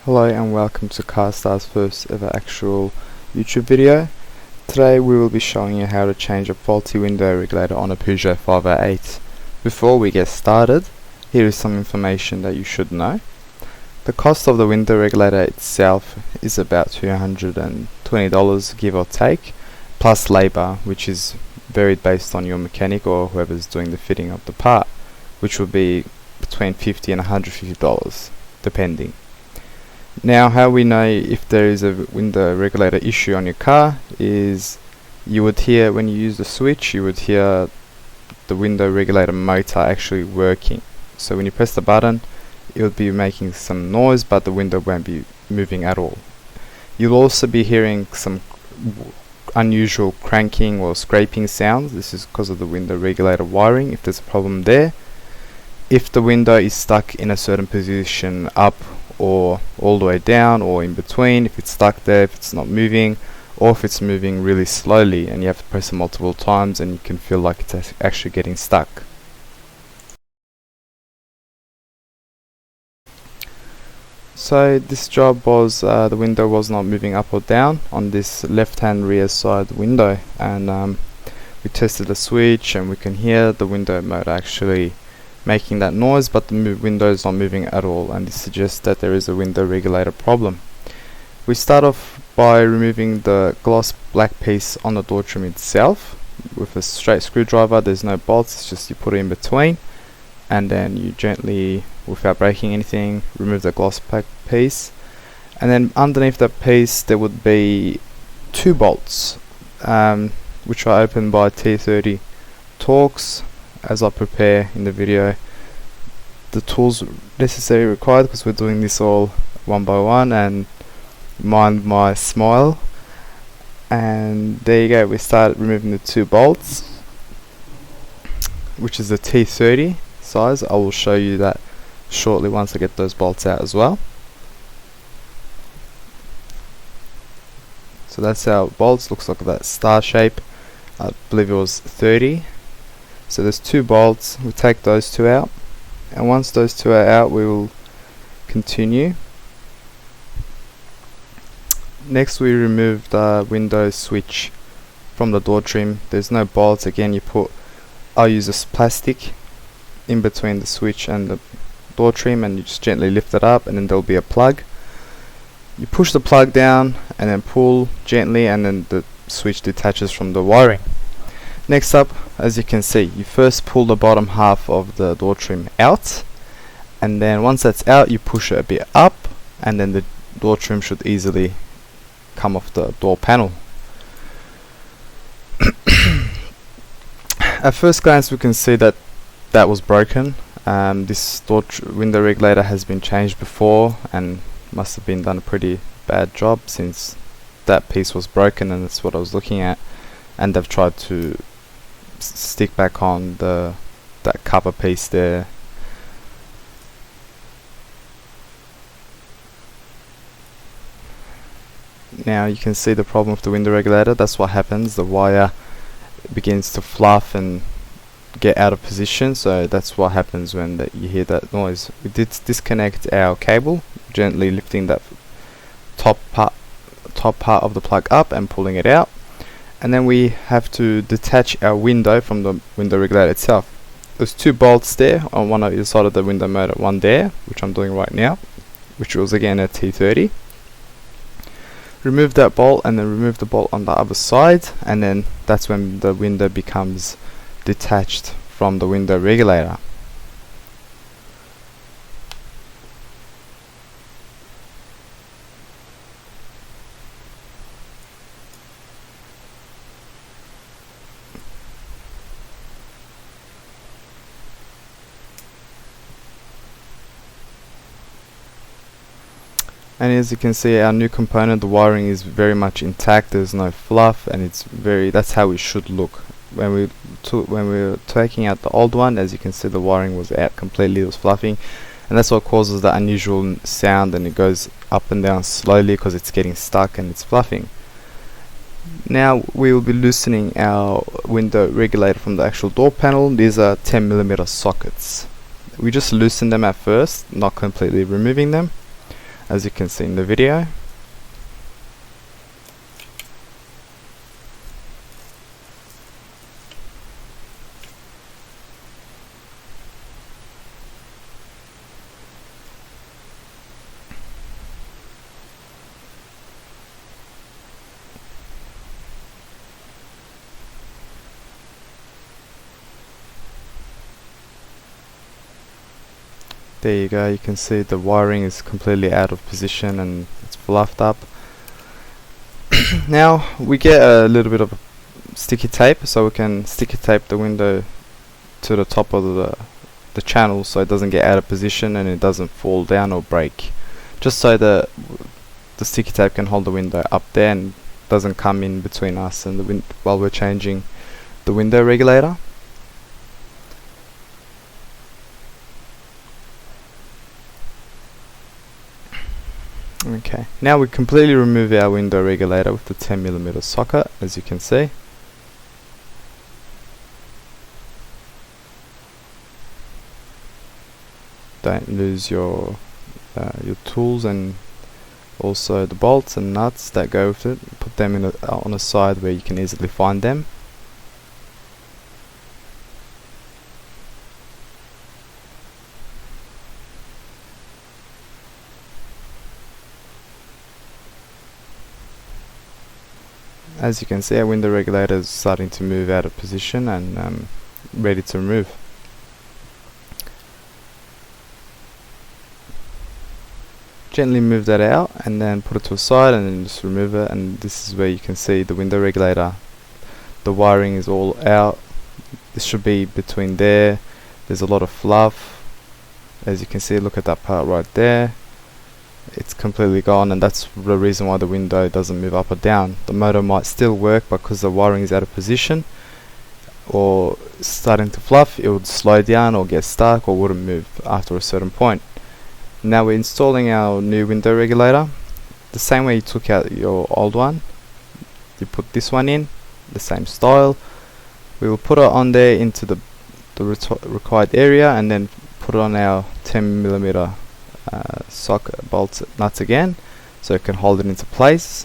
Hello and welcome to CarStar's first ever actual YouTube video. Today we will be showing you how to change a faulty window regulator on a Peugeot 508. Before we get started, here is some information that you should know. The cost of the window regulator itself is about $220 give or take, plus labour, which is varied based on your mechanic or whoever's doing the fitting of the part, which will be between $50 and $150 depending. Now, how we know if there is a window regulator issue on your car is you would hear, when you use the switch, you would hear the window regulator motor actually working. So when you press the button, it would be making some noise, but the window won't be moving at all. You'll also be hearing some unusual cranking or scraping sounds. This is because of the window regulator wiring, if there's a problem there. If the window is stuck in a certain position up or all the way down or in between, if it's stuck there, if it's not moving, or if it's moving really slowly and you have to press it multiple times and you can feel like it's actually getting stuck. So this job was, the window was not moving up or down on this left hand rear side window, and we tested the switch and we can hear the window motor actually making that noise, but the window is not moving at all, and this suggests that there is a window regulator problem. We start off by removing the gloss black piece on the door trim itself with a straight screwdriver. There's no bolts, it's just you put it in between, and then you gently, without breaking anything, remove the gloss black piece. And then underneath that piece there would be two bolts, which are opened by T30 Torx. As I prepare in the video the tools necessary required, because we're doing this all one by one, and mind my smile. And there you go, we started removing the two bolts, which is the T30 size. I will show you that shortly once I get those bolts out as well. So that's our bolts, looks like that star shape. I believe it was 30. So there's two bolts, we'll take those two out, and once those two are out we will continue. Next we remove the window switch from the door trim. There's no bolts, again I'll use this plastic in between the switch and the door trim, and you just gently lift it up and then there'll be a plug. You push the plug down and then pull gently, and then the switch detaches from the wiring. Next up, as you can see, you first pull the bottom half of the door trim out, and then once that's out you push it a bit up, and then the door trim should easily come off the door panel. At first glance we can see that that was broken. This window regulator has been changed before and must have been done a pretty bad job, since that piece was broken, and that's what I was looking at, and they've tried to stick back on that cover piece there. Now you can see the problem with the window regulator. That's what happens, the wire begins to fluff and get out of position, so that's what happens when you hear that noise. We did disconnect our cable, gently lifting that top part of the plug up and pulling it out. And then we have to detach our window from the window regulator itself. There's two bolts there on one either side of the window motor, one there, which I'm doing right now, which was again a T30. Remove that bolt and then remove the bolt on the other side, and then that's when the window becomes detached from the window regulator. And as you can see, our new component, the wiring is very much intact. There's no fluff, and that's how it should look. When we were taking out the old one, as you can see, the wiring was out completely, it was fluffing, and that's what causes the unusual sound, and it goes up and down slowly because it's getting stuck and it's fluffing. Now we will be loosening our window regulator from the actual door panel. These are 10mm sockets. We just loosen them at first, not completely removing them. as you can see in the video. There you go, you can see the wiring is completely out of position and it's fluffed up. Now we get a little bit of sticky tape, so we can sticky tape the window to the top of the channel so it doesn't get out of position and it doesn't fall down or break. Just so the sticky tape can hold the window up there and doesn't come in between us and the while we're changing the window regulator. Okay, now we completely remove our window regulator with the 10mm socket, as you can see. Don't lose your tools and also the bolts and nuts that go with it. Put them in on a side where you can easily find them. As you can see, our window regulator is starting to move out of position and ready to remove. Gently move that out and then put it to a side and then just remove it, and this is where you can see the window regulator. The wiring is all out. This should be between there. There's a lot of fluff. As you can see, look at that part right there. It's completely gone, and that's the reason why the window doesn't move up or down. The motor might still work, but because the wiring is out of position or starting to fluff, it would slow down or get stuck or wouldn't move after a certain point. Now we're installing our new window regulator. The same way you took out your old one, you put this one in, the same style. We will put it on there into the required area and then put it on our 10mm socket bolts nuts again so it can hold it into place.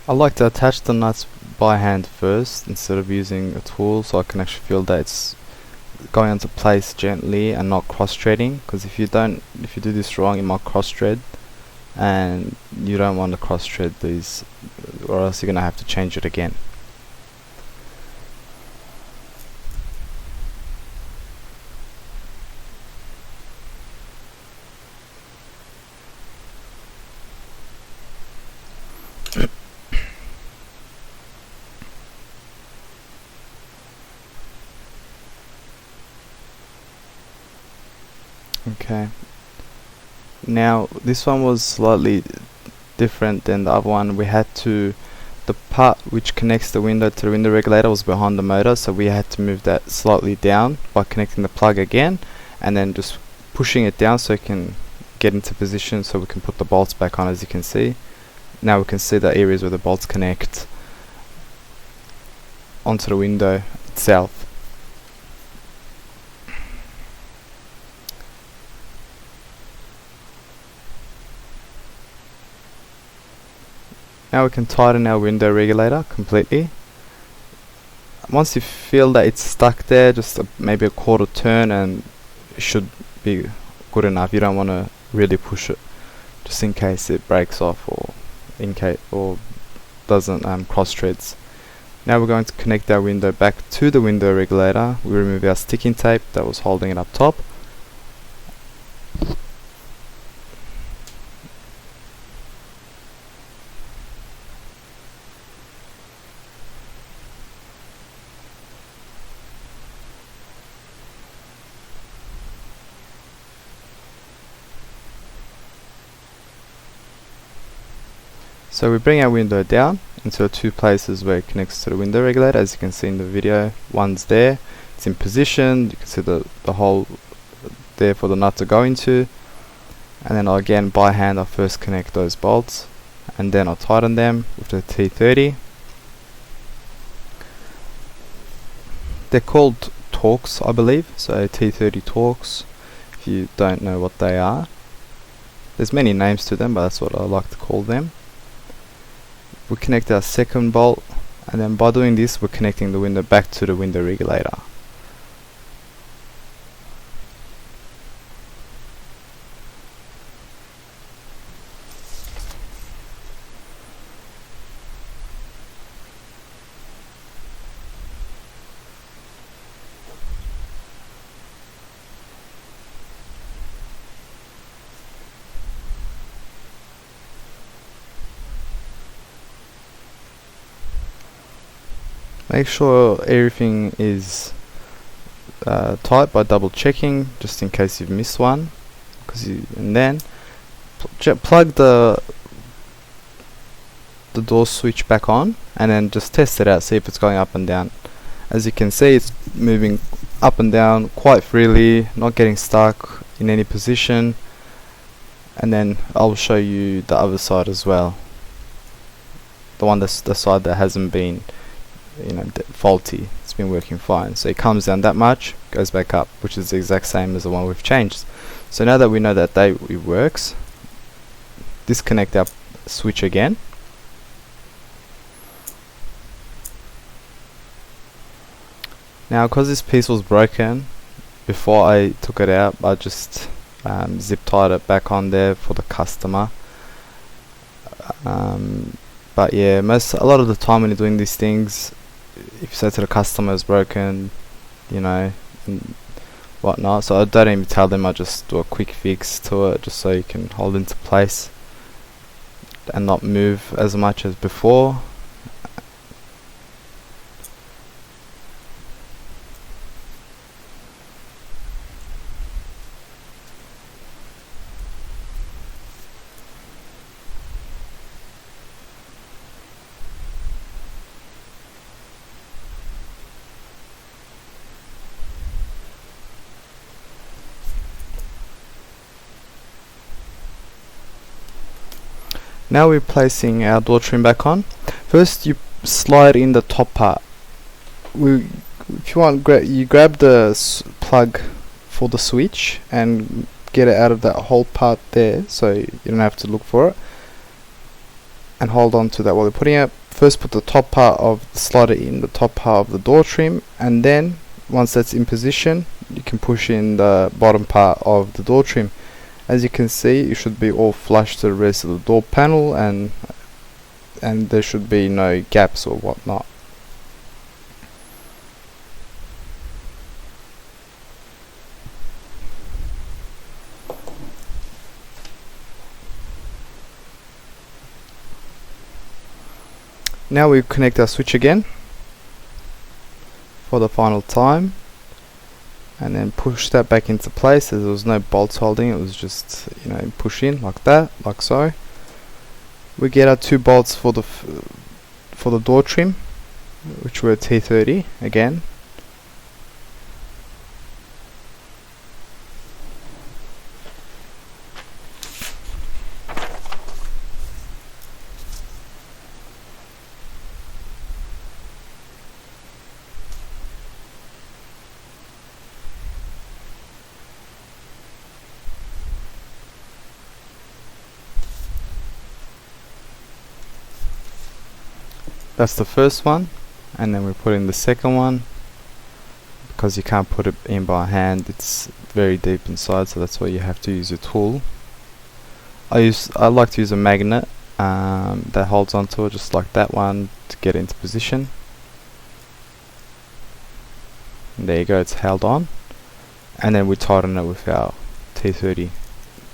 I like to attach the nuts by hand first instead of using a tool, so I can actually feel that it's going into place gently and not cross-threading, because if you do this wrong, it might cross-thread and you don't want to cross-thread these, or else you're going to have to change it again. Okay, now this one was slightly different than the other one. The part which connects the window to the window regulator was behind the motor, so we had to move that slightly down by connecting the plug again and then just pushing it down so it can get into position so we can put the bolts back on. As you can see, now we can see the areas where the bolts connect onto the window itself. Now we can tighten our window regulator completely. Once you feel that it's stuck there, just maybe a quarter turn and it should be good enough. You don't want to really push it, just in case it breaks off or doesn't cross threads. Now we're going to connect our window back to the window regulator. We remove our sticking tape that was holding it up top. So we bring our window down into the two places where it connects to the window regulator. As you can see in the video, one's there, it's in position, you can see the hole there for the nut to go into, and then again by hand I'll first connect those bolts and then I'll tighten them with the T30. They're called Torx, I believe, so T30 Torx, if you don't know what they are. There's many names to them, but that's what I like to call them. We connect our second bolt, and then by doing this we're connecting the window back to the window regulator. Make sure everything is tight by double checking, just in case you've missed one. And then plug the door switch back on, and then just test it out, see if it's going up and down. As you can see, it's moving up and down quite freely, not getting stuck in any position. And then I'll show you the other side as well, the side that hasn't been faulty. It's been working fine. So it comes down that much, goes back up, which is the exact same as the one we've changed. So now that we know that it works, disconnect our switch again. Now because this piece was broken, before I took it out I just zip tied it back on there for the customer. But yeah, a lot of the time when you're doing these things, if you say to the customer it's broken, and whatnot, so I don't even tell them, I just do a quick fix to it just so you can hold into place and not move as much as before. Now we're placing our door trim back on. First you slide in the top part. If you want, you grab the plug for the switch and get it out of that whole part there, so you don't have to look for it, and hold on to that while you're putting it. First put the top part of the slider in the top part of the door trim, and then once that's in position you can push in the bottom part of the door trim. As you can see, it should be all flush to the rest of the door panel, and there should be no gaps or whatnot. Now we connect our switch again for the final time, and then push that back into place, as there was no bolts holding, it was just push in like that, like so. We get our two bolts for the door trim, which were T30 again. That's the first one, and then we put in the second one. Because you can't put it in by hand, it's very deep inside, so that's why you have to use your tool. I like to use a magnet that holds onto it, just like that one, to get into position. And there you go, it's held on, and then we tighten it with our T30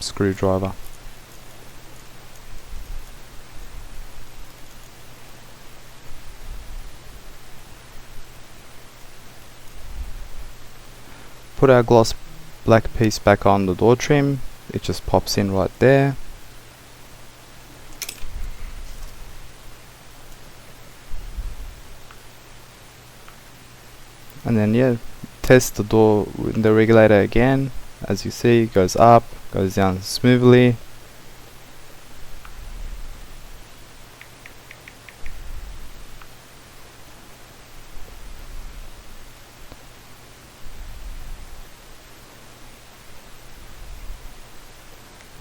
screwdriver. Put our gloss black piece back on the door trim, it just pops in right there. And then yeah, test the door window regulator again. As you see, it goes up, goes down smoothly.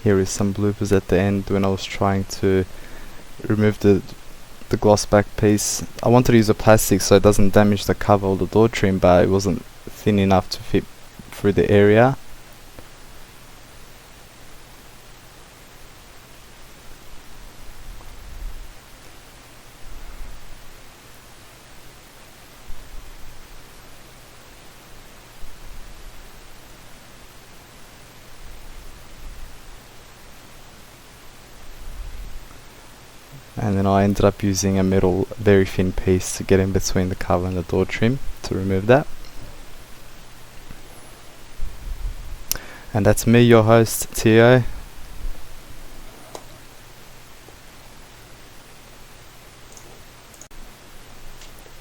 Here is some bloopers at the end when I was trying to remove the gloss back piece. I wanted to use a plastic so it doesn't damage the cover or the door trim, but it wasn't thin enough to fit through the area. And then I ended up using a metal very thin piece to get in between the cover and the door trim to remove that. And that's me, your host, Tio.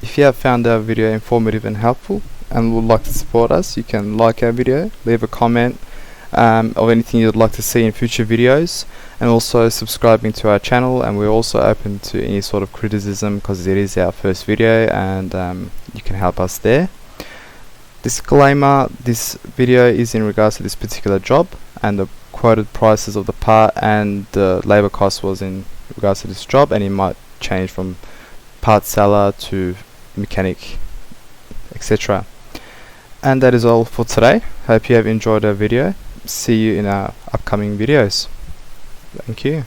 If you have found our video informative and helpful and would like to support us, you can like our video, leave a comment of anything you'd like to see in future videos, and also subscribing to our channel. And we're also open to any sort of criticism because it is our first video, and you can help us there. Disclaimer: this video is in regards to this particular job, and the quoted prices of the part and the labor cost was in regards to this job, and it might change from part seller to mechanic, etc. And that is all for today. Hope you have enjoyed our video. See you in our upcoming videos. Thank you.